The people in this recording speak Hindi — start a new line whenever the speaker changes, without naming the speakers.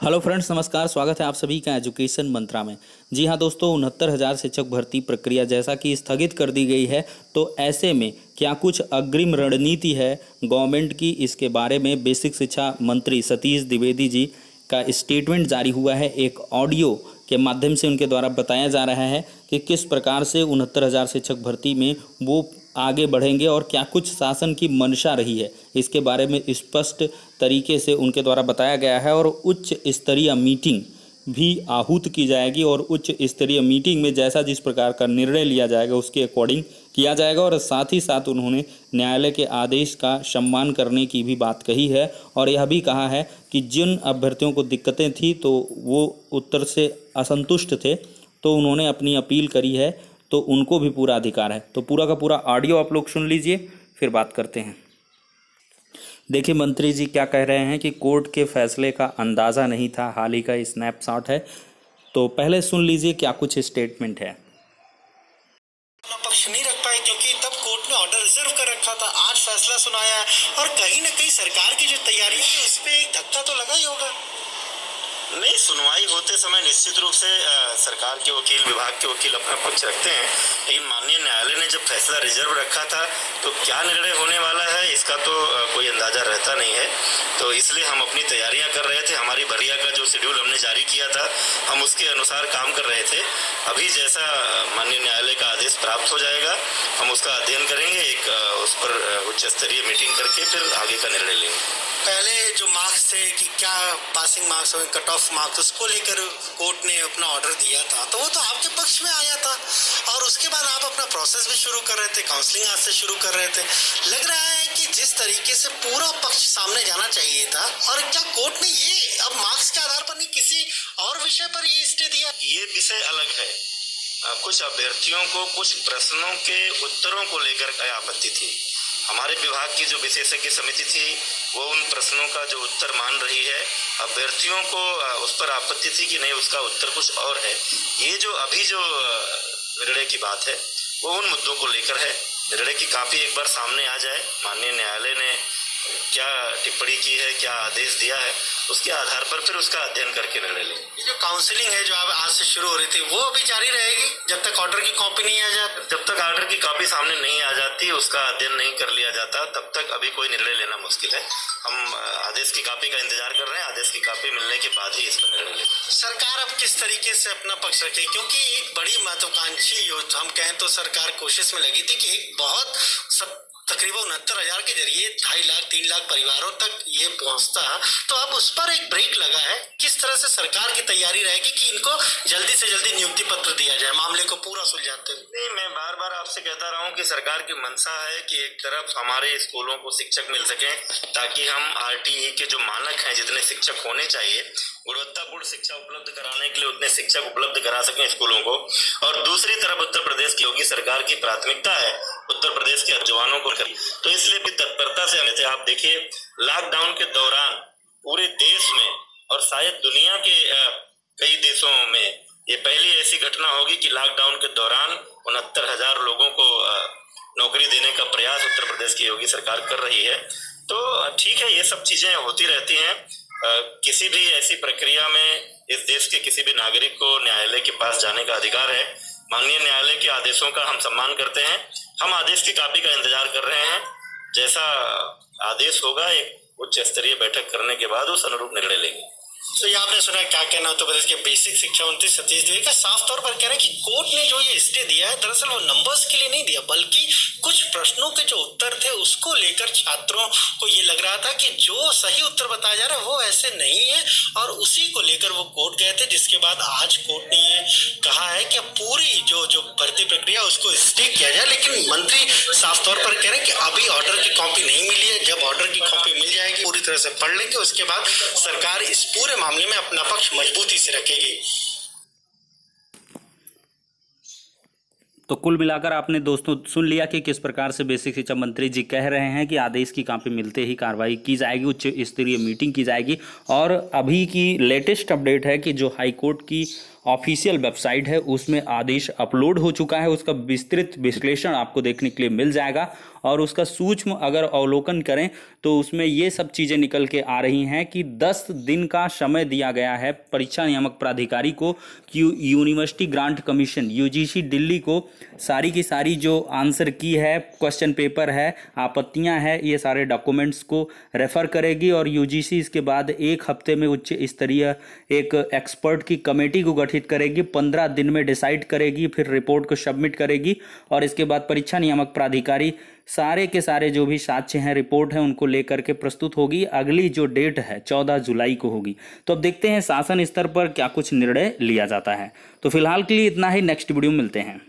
हेलो फ्रेंड्स, नमस्कार। स्वागत है आप सभी का एजुकेशन मंत्रा में। जी हाँ दोस्तों, 69,000 शिक्षक भर्ती प्रक्रिया जैसा कि स्थगित कर दी गई है, तो ऐसे में क्या कुछ अग्रिम रणनीति है गवर्नमेंट की, इसके बारे में बेसिक शिक्षा मंत्री सतीश द्विवेदी जी का स्टेटमेंट जारी हुआ है। एक ऑडियो के माध्यम से उनके द्वारा बताया जा रहा है कि किस प्रकार से 69,000 शिक्षक भर्ती में वो आगे बढ़ेंगे और क्या कुछ शासन की मंशा रही है, इसके बारे में स्पष्ट तरीके से उनके द्वारा बताया गया है। और उच्च स्तरीय मीटिंग भी आहूत की जाएगी और उच्च स्तरीय मीटिंग में जैसा जिस प्रकार का निर्णय लिया जाएगा उसके अकॉर्डिंग किया जाएगा। और साथ ही साथ उन्होंने न्यायालय के आदेश का सम्मान करने की भी बात कही है और यह भी कहा है कि जिन अभ्यर्थियों को दिक्कतें थी तो वो उत्तर से असंतुष्ट थे, तो उन्होंने अपनी अपील करी है, तो उनको भी पूरा अधिकार है। तो पूरा का पूरा ऑडियो आप लोग सुन लीजिए, फिर बात करते हैं। देखिए मंत्री जी क्या कह रहे हैं कि कोर्ट के फैसले का अंदाज़ा नहीं था, हाल ही का स्नैपशॉट है। तो पहले सुन लीजिए क्या कुछ स्टेटमेंट है।
अपना पक्ष नहीं रख पाए क्योंकि तब कोर्ट ने ऑर्डर रिजर्व कर रखा था। आज फैसला सुनाया है और कहीं ना कहीं सरकार की जो तैयारी है उस पर एक धक्का तो लगा ही होगा।
नहीं, सुनवाई होते समय निश्चित रूप से सरकार के वकील, विभाग के वकील अपना पक्ष रखते हैं, लेकिन माननीय न्यायालय ने जब फैसला रिजर्व रखा था तो क्या निर्णय होने वाला है इसका तो कोई अंदाजा रहता नहीं है। तो इसलिए हम अपनी तैयारियां कर रहे थे। हमारी भरिया का जो शेड्यूल हमने जारी किया था हम उसके अनुसार काम कर रहे थे। अभी जैसा माननीय न्यायालय का आदेश प्राप्त हो जाएगा हम उसका अध्ययन करेंगे, एक उस पर उच्च स्तरीय मीटिंग करके फिर आगे का निर्णय लेंगे।
पहले जो मार्क्स थे कि क्या पासिंग मार्क्स और कट ऑफ मार्क्स, उसको लेकर कोर्ट ने अपना ऑर्डर दिया था तो वो तो आपके पक्ष में आया था और उसके बाद आप अपना प्रोसेस भी शुरू कर रहे थे, काउंसलिंग आज से शुरू कर रहे थे। लग रहा है कि जिस तरीके से पूरा पक्ष सामने जाना चाहिए था। और क्या कोर्ट ने ये अब मार्क्स के आधार पर नहीं किसी और विषय पर ये स्टे दिया?
ये विषय अलग है। कुछ अभ्यर्थियों को कुछ प्रश्नों के उत्तरों को लेकर आपत्ति थी। हमारे विभाग की जो विशेषज्ञ समिति थी वो उन प्रश्नों का जो उत्तर मान रही है। अभ्यर्थियों को उस पर आपत्ति थी कि नहीं, उसका उत्तर कुछ और है। ये जो अभी जो निर्णय की बात है वो उन मुद्दों को लेकर है। निर्णय की काफी एक बार सामने आ जाए, माननीय न्यायालय ने क्या टिप्पणी की है, क्या आदेश दिया है, उसके आधार पर फिर उसका अध्ययन करके निर्णय लें।
जो काउंसलिंग है जो आज से शुरू हो रही थी वो अभी जारी रहेगी जब तक ऑर्डर की कॉपी नहीं आ जाती?
जब तक ऑर्डर की कॉपी सामने नहीं आ जाती, उसका अध्ययन नहीं कर लिया जाता, तब तक अभी कोई निर्णय लेना मुश्किल है। हम आदेश की कॉपी का इंतजार कर रहे हैं। आदेश की कॉपी मिलने के बाद ही इस पर निर्णय लेंगे।
सरकार अब किस तरीके से अपना पक्ष रखे, क्योंकि एक बड़ी महत्वाकांक्षी योजना, हम कहें तो सरकार कोशिश में लगी थी कि एक बहुत तकरीबन 69,000 के जरिए 2.5 लाख 3 लाख परिवारों तक ये पहुंचता, तो अब उस पर एक ब्रेक लगा है। किस तरह से सरकार की तैयारी रहेगी कि इनको जल्दी से जल्दी नियुक्ति पत्र दिया जाए, मामले को पूरा सुलझाते हुए?
नहीं, मैं बार बार आपसे कहता रहा हूँ कि सरकार की मंशा है कि एक तरफ हमारे स्कूलों को शिक्षक मिल सके ताकि हम RTE के जो मानक हैं, जितने शिक्षक होने चाहिए, गुणवत्तापूर्ण शिक्षा उपलब्ध कराने के लिए उतने शिक्षक उपलब्ध करा सकें स्कूलों को। और दूसरी तरफ उत्तर प्रदेश की योगी सरकार की प्राथमिकता है उत्तर प्रदेश के जवानों को, तो इसलिए भी तत्परता से हमें थे। आप देखिए लॉकडाउन के दौरान पूरे देश में और शायद दुनिया के कई देशों में ये पहली ऐसी घटना होगी कि लॉकडाउन के दौरान 69,000 लोगों को नौकरी देने का प्रयास उत्तर प्रदेश की योगी सरकार कर रही है। तो ठीक है, ये सब चीजें होती रहती हैं। किसी भी ऐसी प्रक्रिया में इस देश के किसी भी नागरिक को न्यायालय के पास जाने का अधिकार है। माननीय न्यायालय के आदेशों का हम सम्मान करते हैं। हम आदेश की कॉपी का इंतजार कर रहे हैं। जैसा आदेश होगा एक उच्च स्तरीय बैठक करने के बाद उस अनुरूप निर्णय लेंगे।
तो ये आपने सुना क्या कहना उत्तर प्रदेश के बेसिक शिक्षा मंत्री सतीश द्विवेदी का? साफ तौर पर कह रहे हैं कि कोर्ट ने जो ये स्टे दिया है दरअसल वो नंबर्स के लिए नहीं दिया, बल्कि कुछ प्रश्नों के जो उत्तर थे उसको लेकर छात्रों को ये लग रहा था कि जो सही उत्तर बताया जा रहा है वो ऐसे नहीं है और उसी को लेकर वो कोर्ट गए थे। जिसके बाद आज कोर्ट ने ये कहा है कि पूरी जो भर्ती प्रक्रिया उसको स्टे किया जाए। लेकिन मंत्री साफ तौर पर कह रहे हैं कि अभी ऑर्डर की कॉपी नहीं मिली है, जब ऑर्डर की कॉपी मिल जाएगी पूरी तरह से पढ़ लेंगे, उसके बाद सरकार इस पूरे मामले में अपना पक्ष मजबूती से रखेगी।
तो कुल मिलाकर आपने दोस्तों सुन लिया कि किस प्रकार से बेसिक शिक्षा मंत्री जी कह रहे हैं कि आदेश की कॉपी मिलते ही कार्रवाई की जाएगी, उच्च स्तरीय मीटिंग की जाएगी। और अभी की लेटेस्ट अपडेट है कि जो हाई कोर्ट की ऑफिशियल वेबसाइट है उसमें आदेश अपलोड हो चुका है, उसका विस्तृत विश्लेषण आपको देखने के लिए मिल जाएगा। और उसका सूक्ष्म अगर अवलोकन करें तो उसमें ये सब चीज़ें निकल के आ रही हैं कि 10 दिन का समय दिया गया है परीक्षा नियामक प्राधिकारी को कि university grant commission UGC Delhi को सारी की सारी जो आंसर की है, क्वेश्चन पेपर है, आपत्तियां हैं, ये सारे डॉक्यूमेंट्स को रेफर करेगी और यूजीसी इसके बाद 1 हफ्ते में उच्च स्तरीय एक एक्सपर्ट की कमेटी को गठित करेगी, 15 दिन में डिसाइड करेगी, फिर रिपोर्ट को सबमिट करेगी और इसके बाद परीक्षा नियामक प्राधिकारी सारे के सारे जो भी साक्ष्य हैं, रिपोर्ट है, उनको लेकर के प्रस्तुत होगी। अगली जो डेट है 14 जुलाई को होगी। तो अब देखते हैं शासन स्तर पर क्या कुछ निर्णय लिया जाता है। तो फिलहाल के लिए इतना ही, नेक्स्ट वीडियो में मिलते हैं।